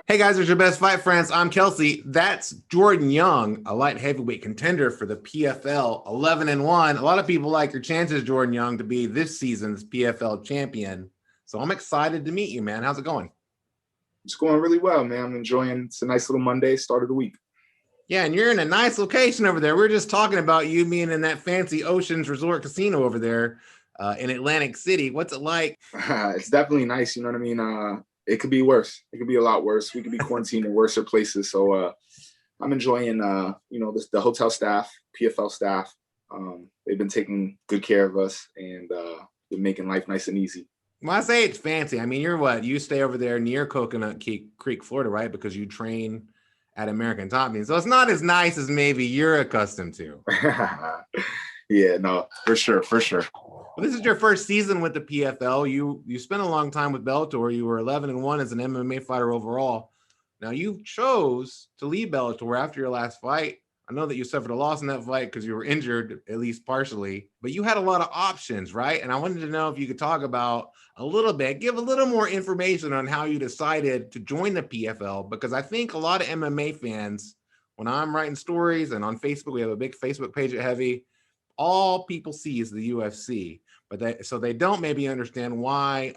Hey guys, it's your best fight friends. I'm Kelsey. That's Jordan Young, a light heavyweight contender for the PFL, 11-1. A lot of people like your chances, Jordan Young, to be this season's PFL champion. So I'm excited to meet you, man. How's it going? It's going really well, man. I'm enjoying. It's a nice little Monday, start of the week. Yeah, and you're in a nice location over there. We are just talking about you being in that fancy Oceans Resort Casino over there in Atlantic City. What's it like? It's definitely nice. You know what I mean? It could be worse. It could be a lot worse. We could be quarantined in worser places. So I'm enjoying, the hotel staff, PFL staff. They've been taking good care of us and been making life nice and easy. When I say it's fancy, I mean, you're what? You stay over there near Coconut Creek, Florida, right? Because you train at American Top Team. So it's not as nice as maybe you're accustomed to. Yeah, no, for sure, for sure. Well, this is your first season with the PFL. You spent a long time with Bellator. You were 11-1 as an MMA fighter overall. Now you chose to leave Bellator after your last fight. I know that you suffered a loss in that fight because you were injured, at least partially, but you had a lot of options, right? And I wanted to know if you could talk about a little bit, give a little more information on how you decided to join the PFL, because I think a lot of MMA fans, when I'm writing stories and on Facebook, we have a big Facebook page at Heavy, all people see is the UFC, but they don't maybe understand why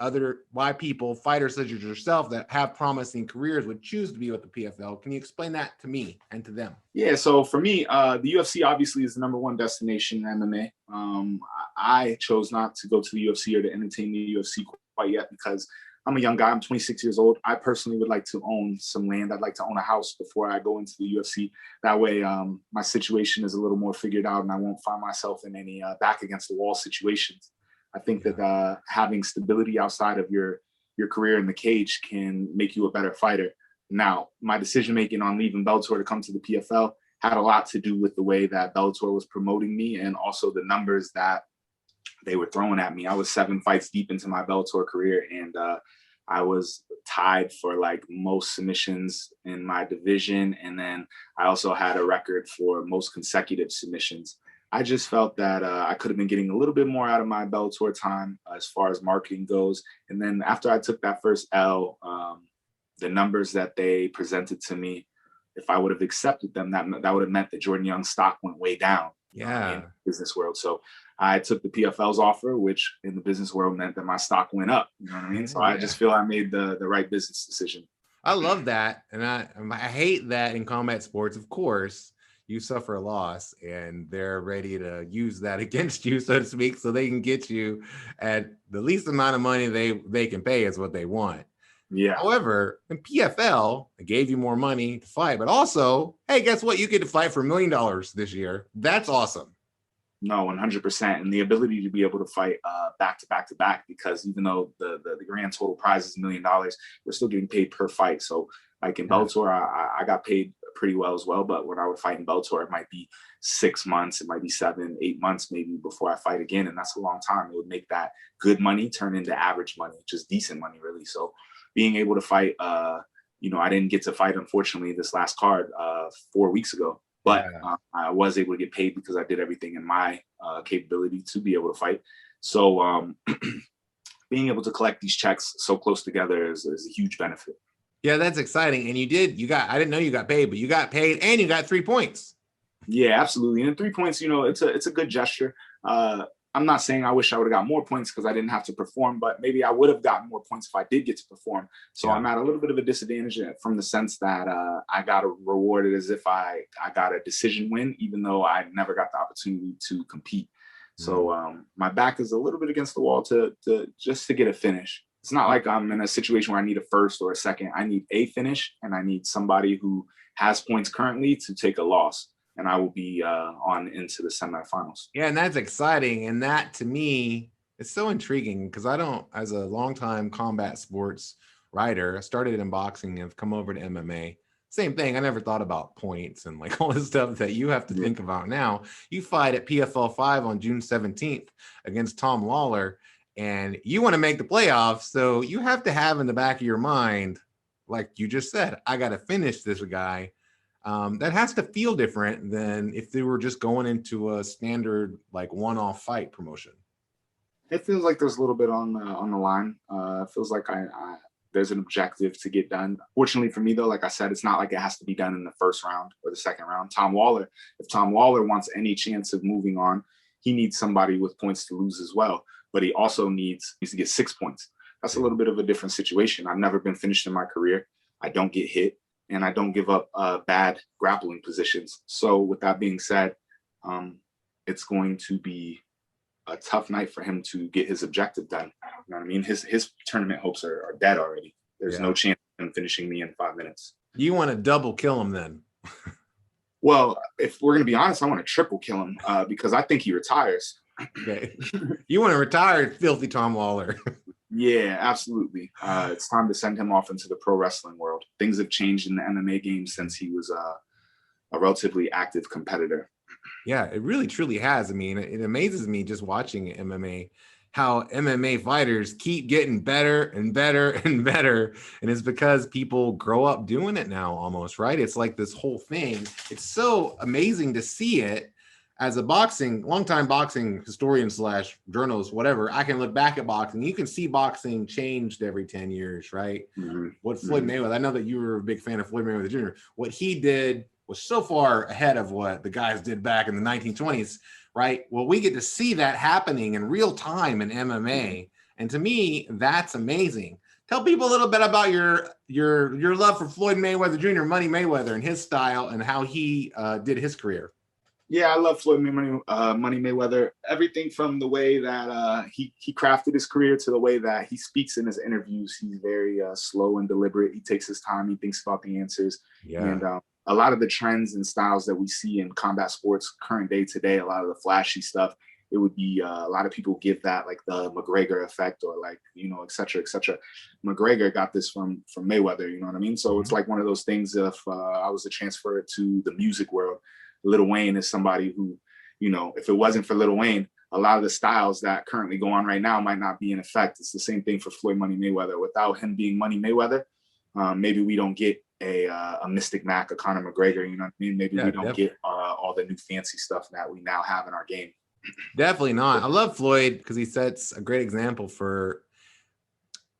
people, fighters such as yourself that have promising careers, would choose to be with the PFL. Can you explain that to me and to them? Yeah, so for me, the UFC obviously is the number one destination in MMA. I chose not to go to the UFC or to entertain the UFC quite yet because I'm a young guy. I'm 26 years old. I personally would like to own some land. I'd like to own a house before I go into the UFC. That way, my situation is a little more figured out and I won't find myself in any back against the wall situations. I think that having stability outside of your career in the cage can make you a better fighter. Now, my decision making on leaving Bellator to come to the PFL had a lot to do with the way that Bellator was promoting me and also the numbers that they were throwing at me. I was 7 fights deep into my Bellator career, and I was tied for like most submissions in my division. And then I also had a record for most consecutive submissions. I just felt that I could have been getting a little bit more out of my Bellator time as far as marketing goes. And then after I took that first L, the numbers that they presented to me, if I would have accepted them, that would have meant that Jordan Young's stock went way down in the business world. So I took the PFL's offer, which in the business world meant that my stock went up. You know what I mean? So I just feel I made the right business decision. I love that. And I hate that in combat sports, of course, you suffer a loss and they're ready to use that against you, so to speak, so they can get you at the least amount of money they can pay is what they want. Yeah. However, in PFL, it gave you more money to fight, but also, hey, guess what? You get to fight for $1 million this year. That's awesome. No, 100%. And the ability to be able to fight back to back to back, because even though the grand total prize is $1 million, we're still getting paid per fight. So like in Bellator, I got paid pretty well as well. But when I would fight in Bellator, it might be 6 months, it might be 7, 8 months maybe before I fight again. And that's a long time. It would make that good money turn into average money, just decent money, really. So being able to fight, I didn't get to fight, unfortunately, this last card 4 weeks ago. But I was able to get paid because I did everything in my capability to be able to fight. So being able to collect these checks so close together is a huge benefit. Yeah, that's exciting. And I didn't know you got paid, but you got paid and you got 3 points. Yeah, absolutely. And 3 points, it's a good gesture. I'm not saying I wish I would have got more points because I didn't have to perform, but maybe I would have gotten more points if I did get to perform. So I'm at a little bit of a disadvantage from the sense that I got rewarded as if I got a decision win, even though I never got the opportunity to compete. So my back is a little bit against the wall to get a finish. It's not like I'm in a situation where I need a first or a second. I need a finish, and I need somebody who has points currently to take a loss. And I will be on into the semifinals. Yeah, and that's exciting. And that, to me, is so intriguing because I don't, as a longtime combat sports writer, I started in boxing and have come over to MMA. Same thing. I never thought about points and like all this stuff that you have to think about now. You fight at PFL 5 on June 17th against Tom Lawlor, and you want to make the playoffs. So you have to have in the back of your mind, like you just said, I got to finish this guy. That has to feel different than if they were just going into a standard like one-off fight promotion. It feels like there's a little bit on the line. It feels like there's an objective to get done. Fortunately for me, though, like I said, it's not like it has to be done in the first round or the second round. If Tom Lawlor wants any chance of moving on, he needs somebody with points to lose as well. But he also needs to get 6 points. That's a little bit of a different situation. I've never been finished in my career. I don't get hit, and I don't give up bad grappling positions. So with that being said, it's going to be a tough night for him to get his objective done. You know what I mean? His tournament hopes are dead already. There's no chance of him finishing me in 5 minutes. You want to double kill him then? Well, if we're going to be honest, I want to triple kill him because I think he retires. Okay. You want to retire filthy Tom Lawlor. Yeah, absolutely. It's time to send him off into the pro wrestling world. Things have changed in the MMA game since he was a relatively active competitor. Yeah, it really truly has. I mean, it amazes me just watching MMA, how MMA fighters keep getting better and better and better. And it's because people grow up doing it now almost, right? It's like this whole thing. It's so amazing to see it. As a longtime boxing historian / journalist, whatever, I can look back at boxing. You can see boxing changed every 10 years, right? Mm-hmm. What Floyd Mayweather, I know that you were a big fan of Floyd Mayweather Jr. What he did was so far ahead of what the guys did back in the 1920s, right? Well, we get to see that happening in real time in MMA. And to me, that's amazing. Tell people a little bit about your love for Floyd Mayweather Jr., Money Mayweather, and his style and how he did his career. Yeah, I love Floyd Money Mayweather. Everything from the way that he crafted his career to the way that he speaks in his interviews. He's very slow and deliberate. He takes his time. He thinks about the answers. Yeah. And a lot of the trends and styles that we see in combat sports current day today, a lot of the flashy stuff, it would be a lot of people give that like the McGregor effect or like, et cetera, et cetera. McGregor got this from Mayweather, you know what I mean? So it's like one of those things if I was to transfer it to the music world. Lil Wayne is somebody who, if it wasn't for Lil Wayne, a lot of the styles that currently go on right now might not be in effect. It's the same thing for Floyd Money Mayweather. Without him being Money Mayweather, maybe we don't get a Mystic Mac, a Conor McGregor, you know what I mean? Maybe we don't get all the new fancy stuff that we now have in our game. Definitely not. I love Floyd because he sets a great example for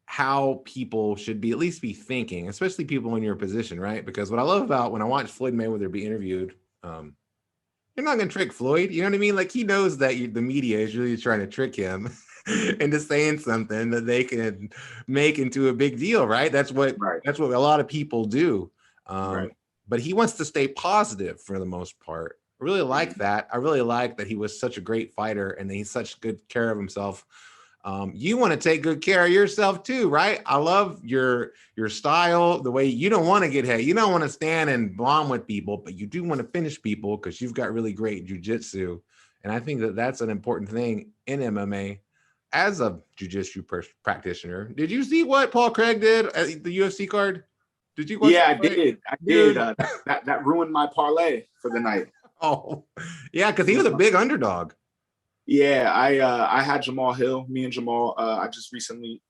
how people should be at least be thinking, especially people in your position, right? Because what I love about when I watch Floyd Mayweather be interviewed, you're not going to trick Floyd. You know what I mean? Like he knows that the media is really trying to trick him into saying something that they can make into a big deal, right? That's what a lot of people do. But he wants to stay positive for the most part. I really like that. I really like that he was such a great fighter and that he's such good care of himself. You want to take good care of yourself too, right? I love your style, the way you don't want to get hit. You don't want to stand and bomb with people, but you do want to finish people because you've got really great jiu-jitsu. And I think that that's an important thing in MMA as a jiu-jitsu practitioner. Did you see what Paul Craig did at the UFC card? Did you watch I did. I did. That ruined my parlay for the night. Oh, yeah, because he was a big underdog. Yeah, I had Jamahal Hill. Me and Jamahal, I just recently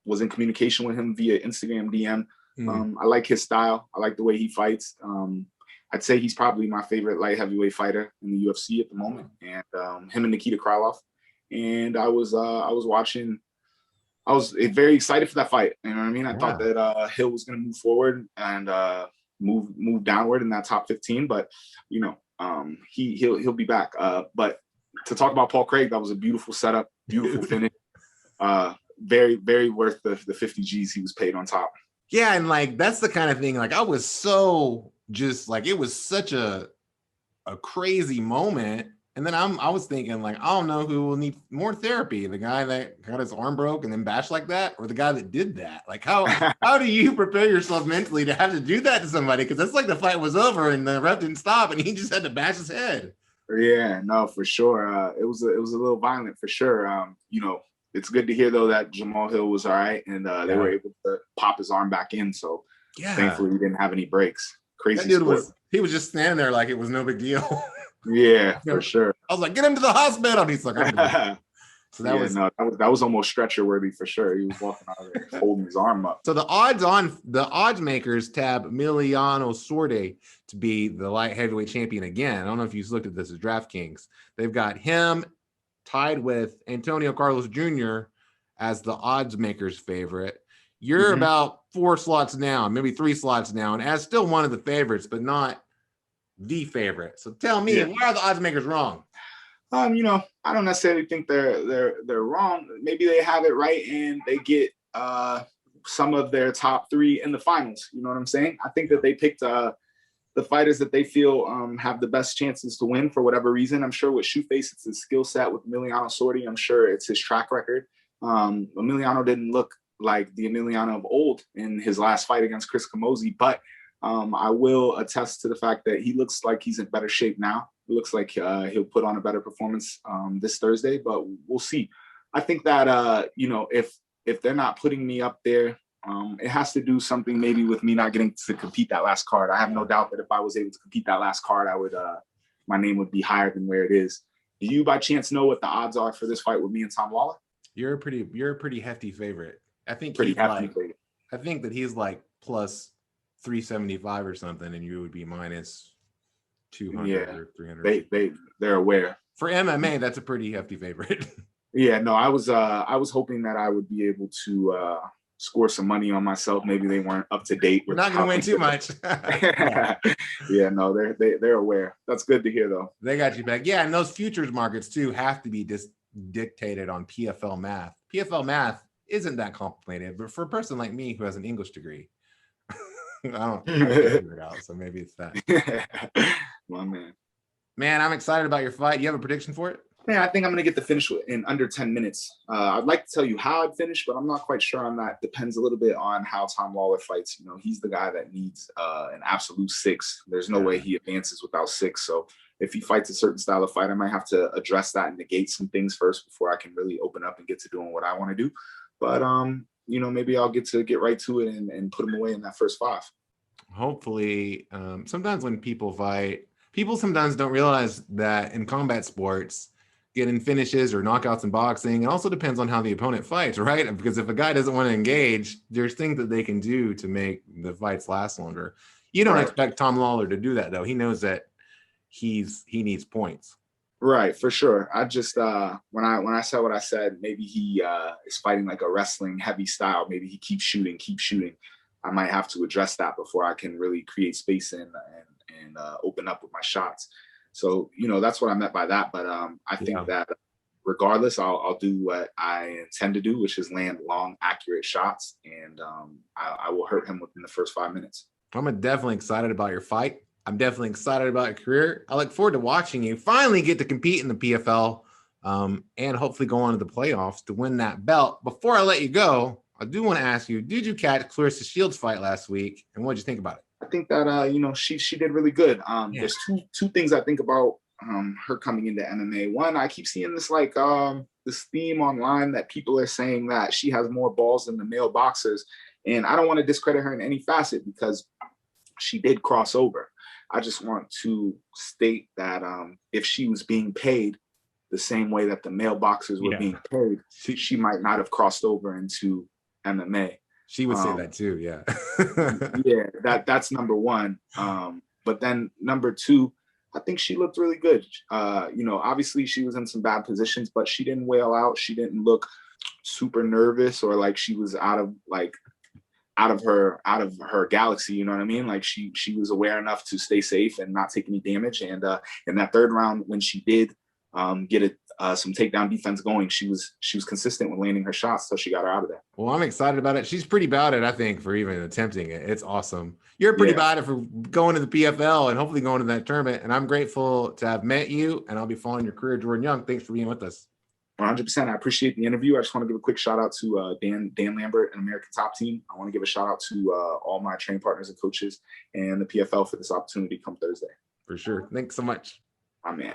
was in communication with him via Instagram DM. I like his style. I like the way he fights. I'd say he's probably my favorite light heavyweight fighter in the UFC at the moment. And him and Nikita Krylov. And I was watching. I was very excited for that fight. You know what I mean? I thought that Hill was going to move forward and move downward in that top 15. But he'll be back. But to talk about Paul Craig, that was a beautiful setup, beautiful finish. Very, very worth the 50 G's he was paid on top. Yeah, and like that's the kind of thing. Like I was so just like it was such a crazy moment. And then I was thinking like I don't know who will need more therapy, the guy that got his arm broke and then bashed like that, or the guy that did that. Like how do you prepare yourself mentally to have to do that to somebody? Because that's like the fight was over and the ref didn't stop and he just had to bash his head. Yeah, no, for sure. It was a little violent for sure. It's good to hear though that Jamahal Hill was all right and they were able to pop his arm back in. So thankfully he didn't have any breaks. Crazy. That dude he was just standing there like it was no big deal. Yeah, for sure. I was like, get him to the hospital. And he's like, so that was almost stretcher worthy for sure. He was walking out of there holding his arm up. So the odds makers tab Emiliano Sorde to be the light heavyweight champion again. I don't know if you've looked at this as DraftKings. They've got him tied with Antonio Carlos Jr. as the odds makers favorite. You're about 4 slots down, maybe 3 slots down, as still one of the favorites, but not the favorite. So tell me, why are the odds makers wrong? You know, I don't necessarily think they're wrong. Maybe they have it right and they get some of their top 3 in the finals. You know what I'm saying? I think that they picked the fighters that they feel have the best chances to win for whatever reason. I'm sure with Shoeface, it's his skill set. With Emiliano Sordi, I'm sure it's his track record. Emiliano didn't look like the Emiliano of old in his last fight against Chris Camozzi, but I will attest to the fact that he looks like he's in better shape now. It looks like he'll put on a better performance this Thursday, but we'll see. I think that, you know, if they're not putting me up there, it has to do something maybe with me not getting to compete that last card. I have no doubt that if I was able to compete that last card, I would, my name would be higher than where it is. Do you by chance know what the odds are for this fight with me and Tom Lawlor? You're a pretty hefty favorite. I think I think that he's like plus 375 or something, and you would be minus 200 or 300. They're aware. For MMA, that's a pretty hefty favorite. Yeah, no, I was hoping that I would be able to score some money on myself. Maybe they weren't up to date. We're not going to win too much. Yeah, no, they're aware. That's good to hear, though. They got you back. Yeah, and those futures markets too have to be dictated on PFL math. PFL math isn't that complicated, but for a person like me who has an English degree, I can't figure it out. So maybe it's that. My man. Man, I'm excited about your fight. You have a prediction for it? Man, I think I'm going to get the finish in under 10 minutes. I'd like to tell you how I'd finish, but I'm not quite sure on that. Depends a little bit on how Tom Lawlor fights. You know, he's the guy that needs an absolute 6. There's no way he advances without 6. So if he fights a certain style of fight, I might have to address that and negate some things first before I can really open up and get to doing what I want to do. But, you know, maybe I'll get right to it and put him away in that first 5. Hopefully, sometimes when people fight, people sometimes don't realize that in combat sports, getting finishes or knockouts in boxing, it also depends on how the opponent fights, right? Because if a guy doesn't want to engage, there's things that they can do to make the fights last longer. You don't expect Tom Lawlor to do that, though. He knows that he needs points. Right, for sure. I just when I said what I said, maybe he is fighting like a wrestling heavy style. Maybe he keeps shooting. I might have to address that before I can really create space and open up with my shots. So, you know, that's what I meant by that. But I think that regardless, I'll do what I intend to do, which is land long, accurate shots. And I will hurt him within the first 5 minutes. I'm definitely excited about your fight. I'm definitely excited about your career. I look forward to watching you finally get to compete in the PFL and hopefully go on to the playoffs to win that belt. Before I let you go, I do want to ask you, did you catch Claressa Shields' fight last week? And what did you think about it? I think that, you know, she did really good. There's two things I think about her coming into MMA. One, I keep seeing this like this theme online that people are saying that she has more balls than the male boxers. And I don't want to discredit her in any facet because she did cross over. I just want to state that if she was being paid the same way that the male boxers were being paid, she might not have crossed over into MMA. She would say that too, yeah. Yeah, that's number one. But then number 2, I think she looked really good. You know, obviously she was in some bad positions, but she didn't wail out. She didn't look super nervous or like she was out of her galaxy. You know what I mean? Like she was aware enough to stay safe and not take any damage. And in that 3rd round, when she did get some takedown defense going, she was consistent with landing her shots, so she got her out of there. Well, I'm excited about it. She's pretty bad at it, I think, for even attempting it. It's awesome. You're pretty bad at it for going to the PFL and hopefully going to that tournament. And I'm grateful to have met you, and I'll be following your career, Jordan Young. Thanks for being with us. 100%. I appreciate the interview. I just want to give a quick shout out to Dan Lambert and American Top Team. I want to give a shout out to all my training partners and coaches and the PFL for this opportunity come Thursday. For sure. Thanks so much. My man.